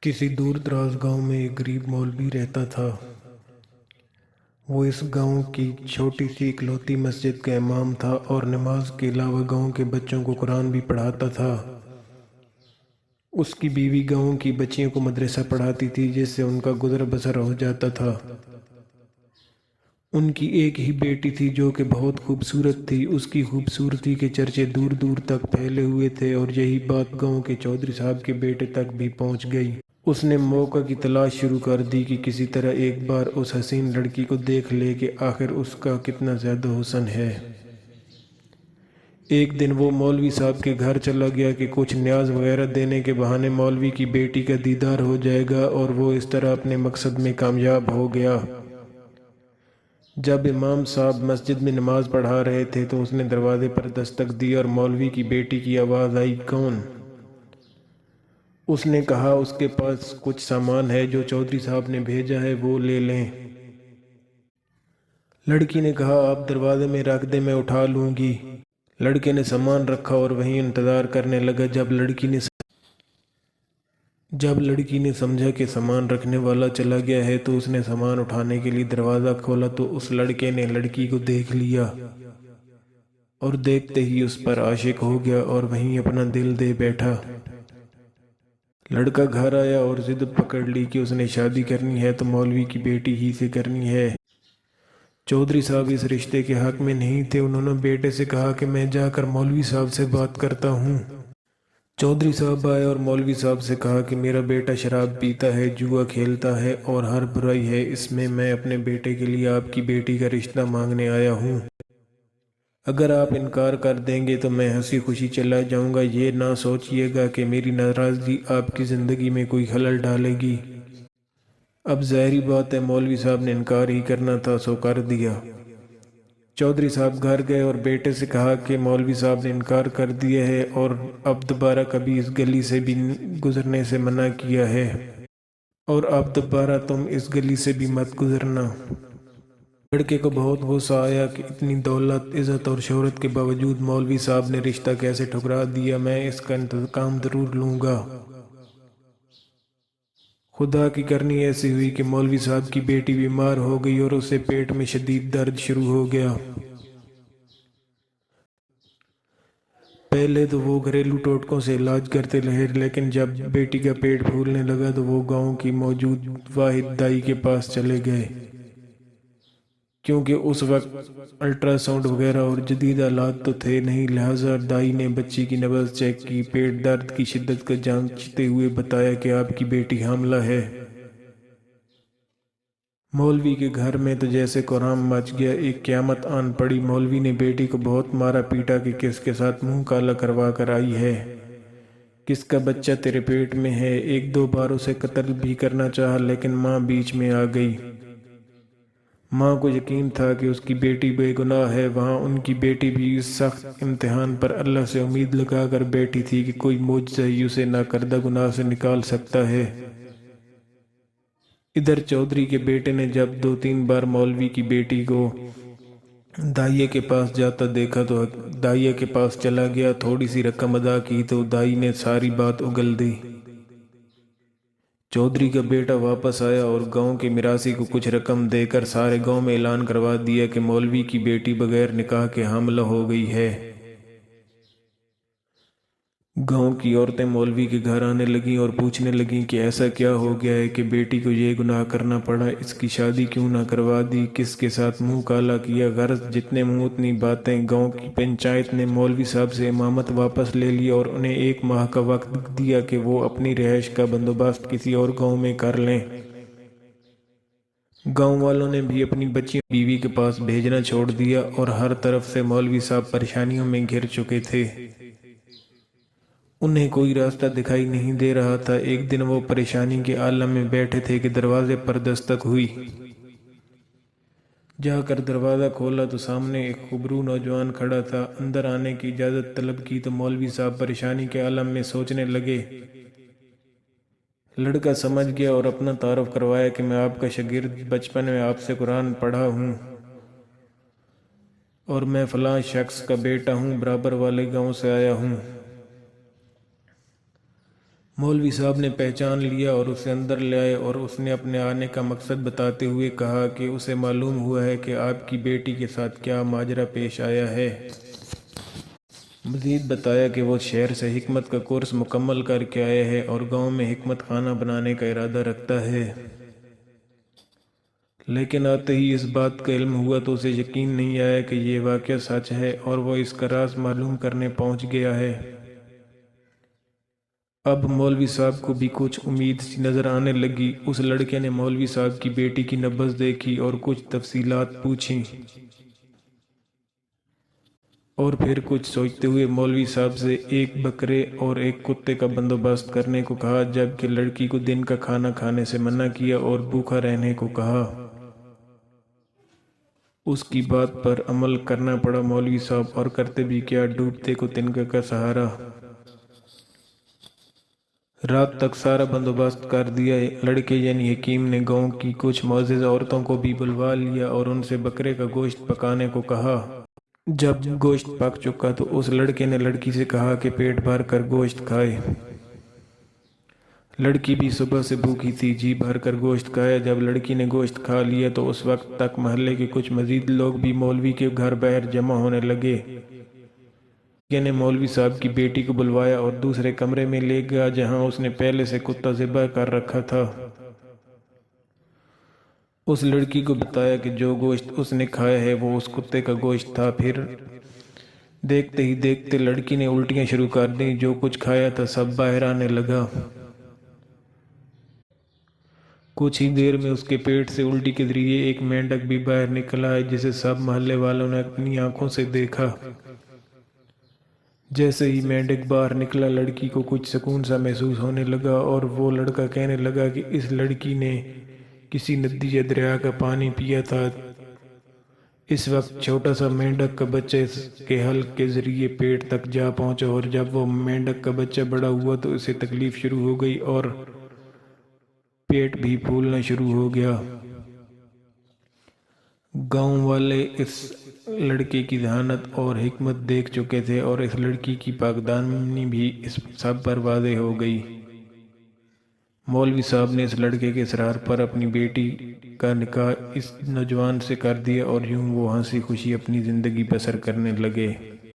کسی دور دراز گاؤں میں ایک غریب مولوی رہتا تھا۔ وہ اس گاؤں کی چھوٹی سی اکلوتی مسجد کا امام تھا اور نماز کے علاوہ گاؤں کے بچوں کو قرآن بھی پڑھاتا تھا۔ اس کی بیوی گاؤں کی بچیوں کو مدرسہ پڑھاتی تھی، جس سے ان کا گزر بسر ہو جاتا تھا۔ ان کی ایک ہی بیٹی تھی جو کہ بہت خوبصورت تھی۔ اس کی خوبصورتی کے چرچے دور دور تک پھیلے ہوئے تھے اور یہی بات گاؤں کے چودھری صاحب کے بیٹے تک بھی پہنچ گئی۔ اس نے موقع کی تلاش شروع کر دی کہ کسی طرح ایک بار اس حسین لڑکی کو دیکھ لے کہ آخر اس کا کتنا زیادہ حسن ہے۔ ایک دن وہ مولوی صاحب کے گھر چلا گیا کہ کچھ نیاز وغیرہ دینے کے بہانے مولوی کی بیٹی کا دیدار ہو جائے گا، اور وہ اس طرح اپنے مقصد میں کامیاب ہو گیا۔ جب امام صاحب مسجد میں نماز پڑھا رہے تھے تو اس نے دروازے پر دستک دی اور مولوی کی بیٹی کی آواز آئی، کون؟ اس نے کہا اس کے پاس کچھ سامان ہے جو چودھری صاحب نے بھیجا ہے، وہ لے لیں۔ لڑکی نے کہا آپ دروازے میں رکھ دیں، میں اٹھا لوں گی۔ لڑکے نے سامان رکھا اور وہیں انتظار کرنے لگا۔ جب لڑکی نے سمجھا کہ سامان رکھنے والا چلا گیا ہے تو اس نے سامان اٹھانے کے لیے دروازہ کھولا تو اس لڑکے نے لڑکی کو دیکھ لیا اور دیکھتے ہی اس پر عاشق ہو گیا اور وہیں اپنا دل دے بیٹھا۔ لڑکا گھر آیا اور ضد پکڑ لی کہ اس نے شادی کرنی ہے تو مولوی کی بیٹی ہی سے کرنی ہے۔ چودھری صاحب اس رشتے کے حق میں نہیں تھے۔ انہوں نے بیٹے سے کہا کہ میں جا کر مولوی صاحب سے بات کرتا ہوں۔ چودھری صاحب آئے اور مولوی صاحب سے کہا کہ میرا بیٹا شراب پیتا ہے، جوا کھیلتا ہے اور ہر برائی ہے اس میں اپنے بیٹے کے لیے آپ کی بیٹی کا رشتہ مانگنے آیا ہوں۔ اگر آپ انکار کر دیں گے تو میں ہنسی خوشی چلا جاؤں گا، یہ نہ سوچئے گا کہ میری ناراضگی آپ کی زندگی میں کوئی خلل ڈالے گی۔ اب ظاہری بات ہے مولوی صاحب نے انکار ہی کرنا تھا، سو کر دیا۔ چودھری صاحب گھر گئے اور بیٹے سے کہا کہ مولوی صاحب نے انکار کر دیا ہے اور اب دوبارہ کبھی اس گلی سے بھی گزرنے سے منع کیا ہے، اور اب دوبارہ تم اس گلی سے بھی مت گزرنا۔ لڑکے کو بہت غصہ آیا کہ اتنی دولت، عزت اور شہرت کے باوجود مولوی صاحب نے رشتہ کیسے ٹھکرا دیا، میں اس کا انتقام ضرور لوں گا۔ خدا کی کرنی ایسی ہوئی کہ مولوی صاحب کی بیٹی بیمار ہو گئی اور اسے پیٹ میں شدید درد شروع ہو گیا۔ پہلے تو وہ گھریلو ٹوٹکوں سے علاج کرتے رہے، لیکن جب بیٹی کا پیٹ پھولنے لگا تو وہ گاؤں کی موجود واحد دائی کے پاس چلے گئے۔ کیونکہ اس وقت الٹرا ساؤنڈ وغیرہ اور جدید آلات تو تھے نہیں، لہٰذا دائی نے بچی کی نبض چیک کی، پیٹ درد کی شدت کا جانچتے ہوئے بتایا کہ آپ کی بیٹی حاملہ ہے۔ مولوی کے گھر میں تو جیسے کوہرام مچ گیا، ایک قیامت آن پڑی۔ مولوی نے بیٹی کو بہت مارا پیٹا کہ کس کے ساتھ منہ کالا کروا کر آئی ہے، کس کا بچہ تیرے پیٹ میں ہے۔ ایک دو بار اسے قتل بھی کرنا چاہا لیکن ماں بیچ میں آ گئی۔ ماں کو یقین تھا کہ اس کی بیٹی بے گناہ ہے، وہاں ان کی بیٹی بھی اس سخت امتحان پر اللہ سے امید لگا کر بیٹھی تھی کہ کوئی معجزہ ہی اسے ناکردہ گناہ سے نکال سکتا ہے۔ ادھر چودھری کے بیٹے نے جب دو تین بار مولوی کی بیٹی کو دائیے کے پاس جاتا دیکھا تو دائیے کے پاس چلا گیا، تھوڑی سی رقم ادا کی تو دائی نے ساری بات اگل دی۔ چودھری کا بیٹا واپس آیا اور گاؤں کے میراثی کو کچھ رقم دے کر سارے گاؤں میں اعلان کروا دیا کہ مولوی کی بیٹی بغیر نکاح کے حاملہ ہو گئی ہے۔ گاؤں کی عورتیں مولوی کے گھر آنے لگیں اور پوچھنے لگیں کہ ایسا کیا ہو گیا ہے کہ بیٹی کو یہ گناہ کرنا پڑا، اس کی شادی کیوں نہ کروا دی، کس کے ساتھ منہ کالا کیا۔ غرض جتنے منہ اتنی باتیں۔ گاؤں کی پنچایت نے مولوی صاحب سے امامت واپس لے لی اور انہیں 1 ماہ کا وقت دیا کہ وہ اپنی رہائش کا بندوبست کسی اور گاؤں میں کر لیں۔ گاؤں والوں نے بھی اپنی بچیوں بیوی کے پاس بھیجنا چھوڑ دیا اور ہر طرف سے مولوی صاحب پریشانیوں میں گھر چکے تھے۔ انہیں کوئی راستہ دکھائی نہیں دے رہا تھا۔ ایک دن وہ پریشانی کے عالم میں بیٹھے تھے کہ دروازے پر دستک ہوئی۔ جا کر دروازہ کھولا تو سامنے ایک خوبرو نوجوان کھڑا تھا۔ اندر آنے کی اجازت طلب کی تو مولوی صاحب پریشانی کے عالم میں سوچنے لگے۔ لڑکا سمجھ گیا اور اپنا تعارف کروایا کہ میں آپ کا شاگرد، بچپن میں آپ سے قرآن پڑھا ہوں اور میں فلاں شخص کا بیٹا ہوں، برابر والے گاؤں سے آیا ہوں۔ مولوی صاحب نے پہچان لیا اور اسے اندر لے آئے اور اس نے اپنے آنے کا مقصد بتاتے ہوئے کہا کہ اسے معلوم ہوا ہے کہ آپ کی بیٹی کے ساتھ کیا ماجرا پیش آیا ہے۔ مزید بتایا کہ وہ شہر سے حکمت کا کورس مکمل کر کے آیا ہے اور گاؤں میں حکمت خانہ بنانے کا ارادہ رکھتا ہے، لیکن آتے ہی اس بات کا علم ہوا تو اسے یقین نہیں آیا کہ یہ واقعہ سچ ہے اور وہ اس کا راز معلوم کرنے پہنچ گیا ہے۔ اب مولوی صاحب کو بھی کچھ امید سی نظر آنے لگی۔ اس لڑکے نے مولوی صاحب کی بیٹی کی نبض دیکھی اور کچھ تفصیلات پوچھیں اور پھر کچھ سوچتے ہوئے مولوی صاحب سے ایک بکرے اور ایک کتے کا بندوبست کرنے کو کہا، جبکہ لڑکی کو دن کا کھانا کھانے سے منع کیا اور بھوکا رہنے کو کہا۔ اس کی بات پر عمل کرنا پڑا مولوی صاحب، اور کرتے بھی کیا، ڈوبتے کو تنکا کا سہارا۔ رات تک سارا بندوبست کر دیا۔ لڑکے یعنی حکیم نے گاؤں کی کچھ معزز عورتوں کو بھی بلوا لیا اور ان سے بکرے کا گوشت پکانے کو کہا۔ جب گوشت پک چکا تو اس لڑکے نے لڑکی سے کہا کہ پیٹ بھر کر گوشت کھائے۔ لڑکی بھی صبح سے بھوکی تھی، جی بھر کر گوشت کھایا۔ جب لڑکی نے گوشت کھا لیا تو اس وقت تک محلے کے کچھ مزید لوگ بھی مولوی کے گھر باہر جمع ہونے لگے۔ لڑکے نے مولوی صاحب کی بیٹی کو بلوایا اور دوسرے کمرے میں لے گیا جہاں اس نے پہلے سے کتا ذبح کر رکھا تھا۔ اس لڑکی کو بتایا کہ جو گوشت اس نے کھایا ہے وہ اس کتے کا گوشت تھا۔ پھر دیکھتے ہی دیکھتے لڑکی نے الٹیاں شروع کر دیں، جو کچھ کھایا تھا سب باہر آنے لگا۔ کچھ ہی دیر میں اس کے پیٹ سے الٹی کے ذریعے ایک مینڈک بھی باہر نکل آیا، جسے سب محلے والوں نے اپنی آنکھوں سے دیکھا۔ جیسے ہی مینڈک باہر نکلا لڑکی کو کچھ سکون سا محسوس ہونے لگا اور وہ لڑکا کہنے لگا کہ اس لڑکی نے کسی ندی یا دریا کا پانی پیا تھا۔ اس وقت چھوٹا سا مینڈک کا بچہ اس کے حلق کے ذریعے پیٹ تک جا پہنچا، اور جب وہ مینڈک کا بچہ بڑا ہوا تو اسے تکلیف شروع ہو گئی اور پیٹ بھی پھولنا شروع ہو گیا۔ گاؤں والے اس لڑکے کی ذہانت اور حکمت دیکھ چکے تھے اور اس لڑکی کی پاکدامنی بھی اس سب پر واضح ہو گئی۔ مولوی صاحب نے اس لڑکے کے اصرار پر اپنی بیٹی کا نکاح اس نوجوان سے کر دیا اور یوں وہ ہنسی خوشی اپنی زندگی بسر کرنے لگے۔